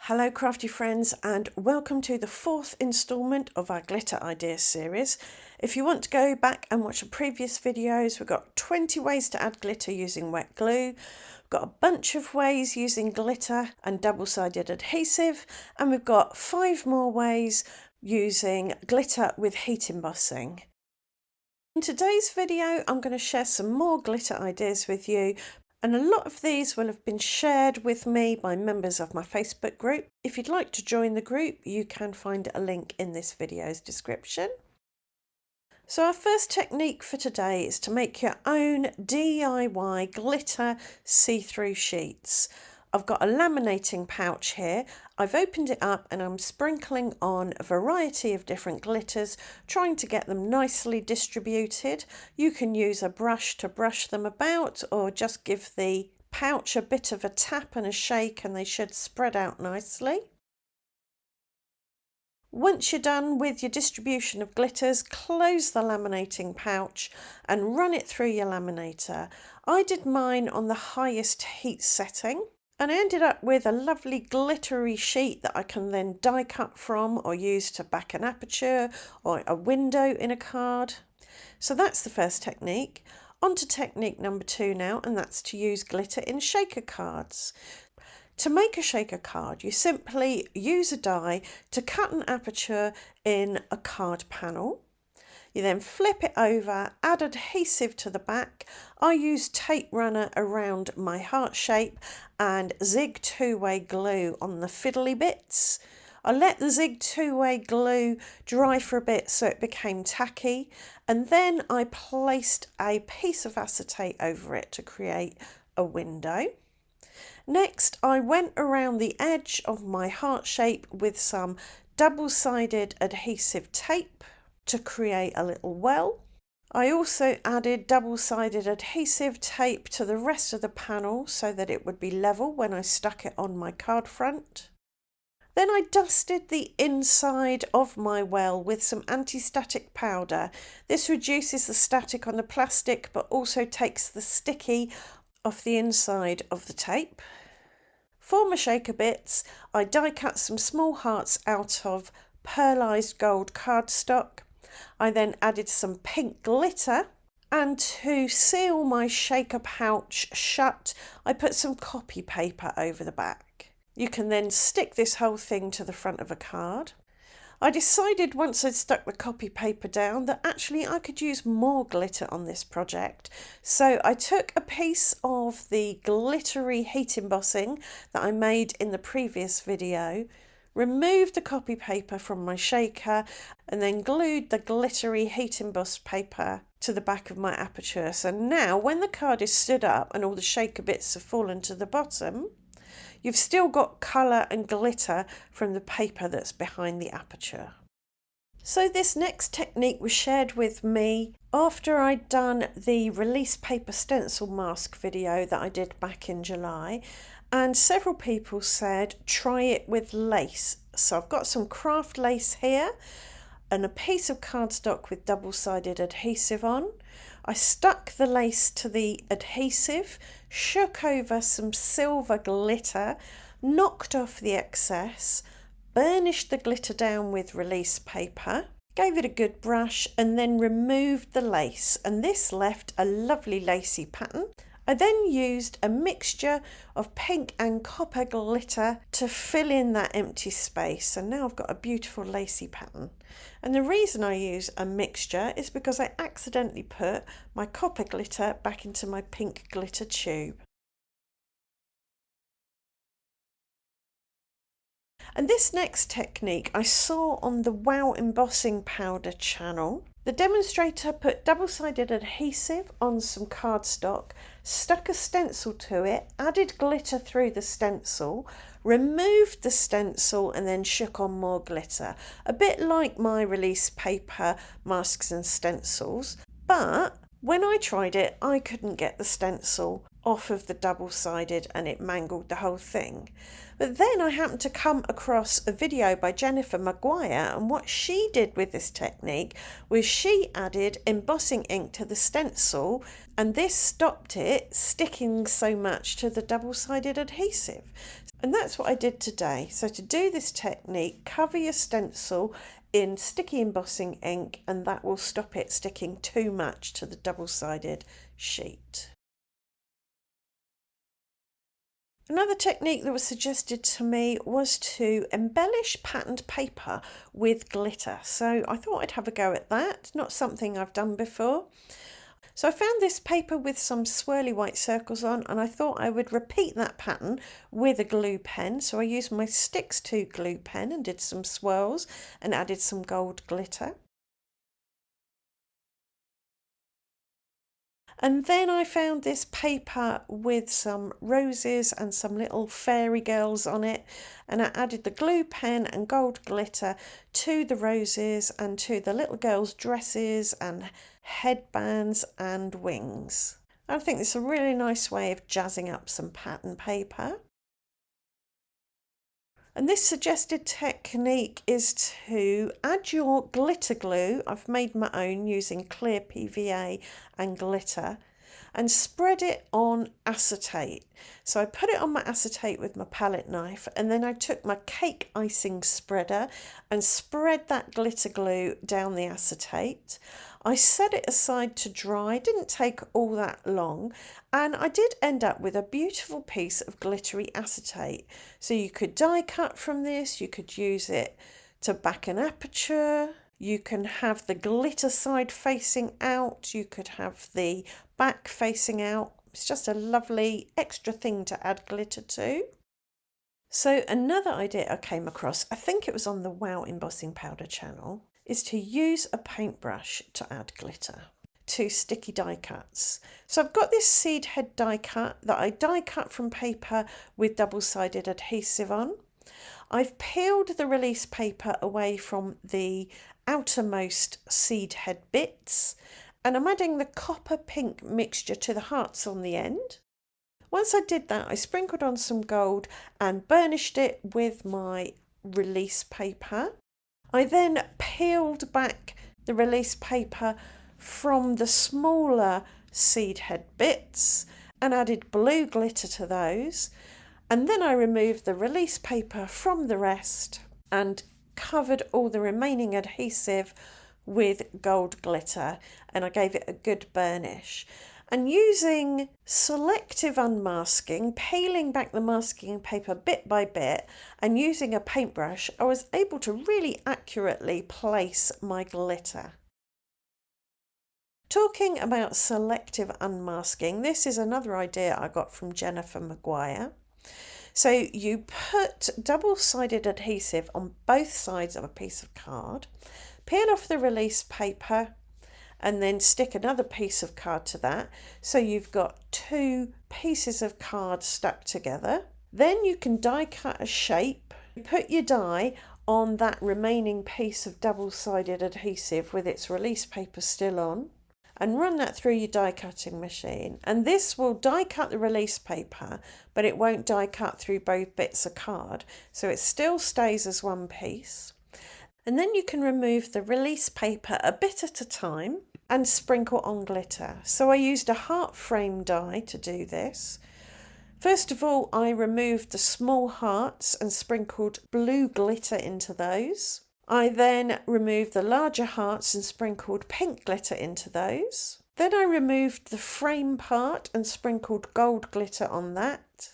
Hello crafty friends, and welcome to the fourth instalment of our glitter ideas series. If you want to go back and watch the previous videos, we've got 20 ways to add glitter using wet glue. We've got a bunch of ways using glitter and double-sided adhesive, and we've got 5 more ways using glitter with heat embossing. In today's video, I'm going to share some more glitter ideas with you. And a lot of these will have been shared with me by members of my Facebook group. If you'd like to join the group, you can find a link in this video's description. So our first technique for today is to make your own DIY glitter see-through sheets. I've got a laminating pouch here. I've opened it up and I'm sprinkling on a variety of different glitters, trying to get them nicely distributed. You can use a brush to brush them about, or just give the pouch a bit of a tap and a shake and they should spread out nicely. Once you're done with your distribution of glitters, close the laminating pouch and run it through your laminator. I did mine on the highest heat setting. And I ended up with a lovely glittery sheet that I can then die cut from or use to back an aperture or a window in a card. So that's the first technique. On to technique number 2 now, and that's to use glitter in shaker cards. To make a shaker card, you simply use a die to cut an aperture in a card panel. You then flip it over, add adhesive to the back. I use tape runner around my heart shape and zig 2-way glue on the fiddly bits. I let the zig 2-way glue dry for a bit so it became tacky, and then I placed a piece of acetate over it to create a window. Next, I went around the edge of my heart shape with some double-sided adhesive tape to create a little well. I also added double-sided adhesive tape to the rest of the panel so that it would be level when I stuck it on my card front. Then I dusted the inside of my well with some anti-static powder. This reduces the static on the plastic but also takes the sticky off the inside of the tape. For my shaker bits, I die cut some small hearts out of pearlized gold cardstock. I then added some pink glitter, and to seal my shaker pouch shut, I put some copy paper over the back. You can then stick this whole thing to the front of a card. I decided once I'd stuck the copy paper down that actually I could use more glitter on this project. So I took a piece of the glittery heat embossing that I made in the previous video, removed the copy paper from my shaker, and then glued the glittery heat embossed paper to the back of my aperture. So now when the card is stood up and all the shaker bits have fallen to the bottom, you've still got colour and glitter from the paper that's behind the aperture. So this next technique was shared with me after I'd done the release paper stencil mask video that I did back in July, and several people said try it with lace. So I've got some craft lace here and a piece of cardstock with double-sided adhesive on. I stuck the lace to the adhesive, shook over some silver glitter, knocked off the excess, burnished the glitter down with release paper, gave it a good brush, and then removed the lace, and this left a lovely lacy pattern. I then used a mixture of pink and copper glitter to fill in that empty space, and now I've got a beautiful lacy pattern. And the reason I use a mixture is because I accidentally put my copper glitter back into my pink glitter tube. And this next technique I saw on the Wow Embossing Powder channel. The demonstrator put double-sided adhesive on some cardstock, stuck a stencil to it, added glitter through the stencil, removed the stencil and then shook on more glitter. A bit like my release paper masks and stencils, but when I tried it, I couldn't get the stencil off of the double-sided and it mangled the whole thing. But then I happened to come across a video by Jennifer Maguire, and what she did with this technique was she added embossing ink to the stencil, and this stopped it sticking so much to the double-sided adhesive. And that's what I did today. So to do this technique, cover your stencil in sticky embossing ink, and that will stop it sticking too much to the double-sided sheet. Another technique that was suggested to me was to embellish patterned paper with glitter. So I thought I'd have a go at that. Not something I've done before. So I found this paper with some swirly white circles on, and I thought I would repeat that pattern with a glue pen. So I used my Sticks 2 glue pen and did some swirls and added some gold glitter. And then I found this paper with some roses and some little fairy girls on it, and I added the glue pen and gold glitter to the roses and to the little girls' dresses and headbands and wings. I think it's a really nice way of jazzing up some pattern paper. And this suggested technique is to add your glitter glue. I've made my own using clear PVA and glitter, and spread it on acetate. So I put it on my acetate with my palette knife, and then I took my cake icing spreader and spread that glitter glue down the acetate. I set it aside to dry, it didn't take all that long, and I did end up with a beautiful piece of glittery acetate. So you could die cut from this, you could use it to back an aperture, you can have the glitter side facing out, you could have the back facing out. It's just a lovely extra thing to add glitter to. So another idea I came across, I think it was on the Wow Embossing Powder channel, is to use a paintbrush to add glitter to sticky die cuts. So I've got this seed head die cut that I die cut from paper with double-sided adhesive on. I've peeled the release paper away from the outermost seed head bits, and I'm adding the copper pink mixture to the hearts on the end. Once I did that, I sprinkled on some gold and burnished it with my release paper. I then peeled back the release paper from the smaller seed head bits and added blue glitter to those. And then I removed the release paper from the rest and covered all the remaining adhesive with gold glitter, and I gave it a good burnish. And using selective unmasking, peeling back the masking paper bit by bit and using a paintbrush, I was able to really accurately place my glitter. Talking about selective unmasking, this is another idea I got from Jennifer Maguire. So you put double-sided adhesive on both sides of a piece of card, peel off the release paper, and then stick another piece of card to that. So you've got two pieces of card stuck together. Then you can die cut a shape. Put your die on that remaining piece of double-sided adhesive with its release paper still on, and run that through your die cutting machine. And this will die cut the release paper, but it won't die cut through both bits of card. So it still stays as one piece. And then you can remove the release paper a bit at a time and sprinkle on glitter. So I used a heart frame die to do this. First of all, I removed the small hearts and sprinkled blue glitter into those. I then removed the larger hearts and sprinkled pink glitter into those. Then I removed the frame part and sprinkled gold glitter on that.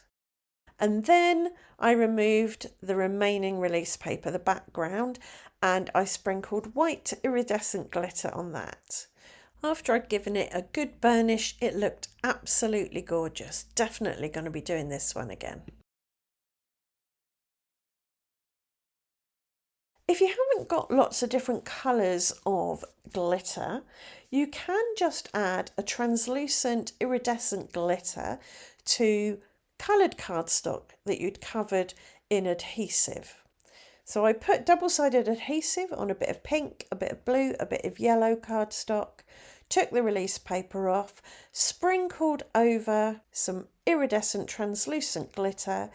And then I removed the remaining release paper, the background, and I sprinkled white iridescent glitter on that. After I'd given it a good burnish, it looked absolutely gorgeous. Definitely going to be doing this one again. If you haven't got lots of different colours of glitter, you can just add a translucent iridescent glitter to coloured cardstock that you'd covered in adhesive. So I put double-sided adhesive on a bit of pink, a bit of blue, a bit of yellow cardstock, took the release paper off, sprinkled over some iridescent translucent glitter,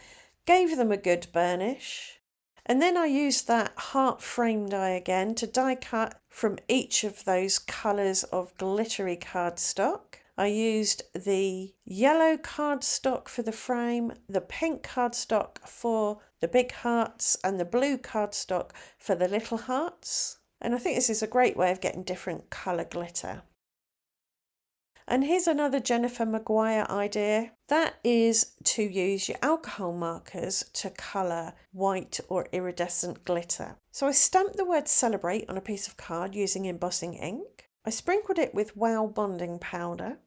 gave them a good burnish, and then I used that heart frame die again to die cut from each of those colours of glittery cardstock. I used the yellow cardstock for the frame, the pink cardstock for the big hearts, and the blue cardstock for the little hearts. And I think this is a great way of getting different colour glitter. And here's another Jennifer Maguire idea. That is to use your alcohol markers to colour white or iridescent glitter. So I stamped the word celebrate on a piece of card using embossing ink. I sprinkled it with wow bonding powder,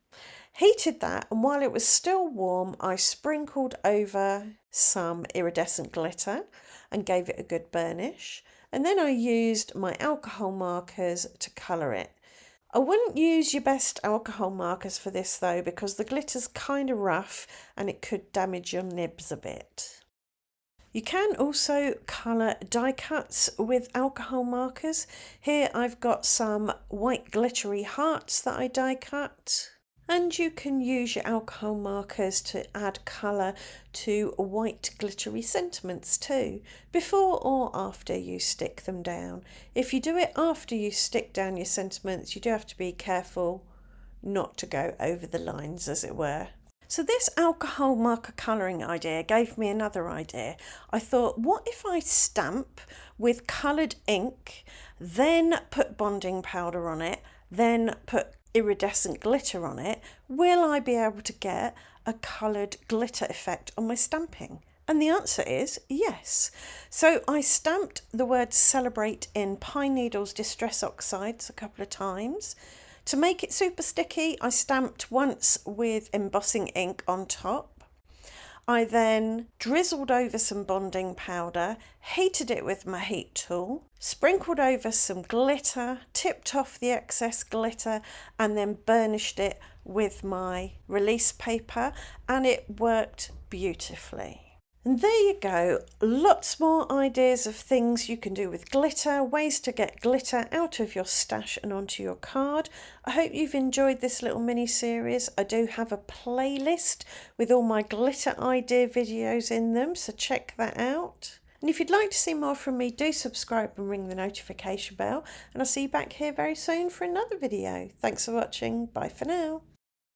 heated that, and while it was still warm, I sprinkled over some iridescent glitter and gave it a good burnish. And then I used my alcohol markers to colour it. I wouldn't use your best alcohol markers for this though, because the glitter's kind of rough and it could damage your nibs a bit. You can also colour die cuts with alcohol markers. Here I've got some white glittery hearts that I die cut. And you can use your alcohol markers to add colour to white glittery sentiments too, before or after you stick them down. If you do it after you stick down your sentiments, you do have to be careful not to go over the lines, as it were. So this alcohol marker colouring idea gave me another idea. I thought, what if I stamp with coloured ink, then put bonding powder on it, then put iridescent glitter on it? Will I be able to get a coloured glitter effect on my stamping? And the answer is yes. So I stamped the word celebrate in Pine Needles Distress Oxides a couple of times. To make it super sticky, I stamped once with embossing ink on top. I then drizzled over some bonding powder, heated it with my heat tool, sprinkled over some glitter, tipped off the excess glitter, and then burnished it with my release paper, and it worked beautifully. And there you go, lots more ideas of things you can do with glitter, ways to get glitter out of your stash and onto your card. I hope you've enjoyed this little mini series. I do have a playlist with all my glitter idea videos in them, so check that out. And if you'd like to see more from me, do subscribe and ring the notification bell, and I'll see you back here very soon for another video. Thanks for watching, bye for now.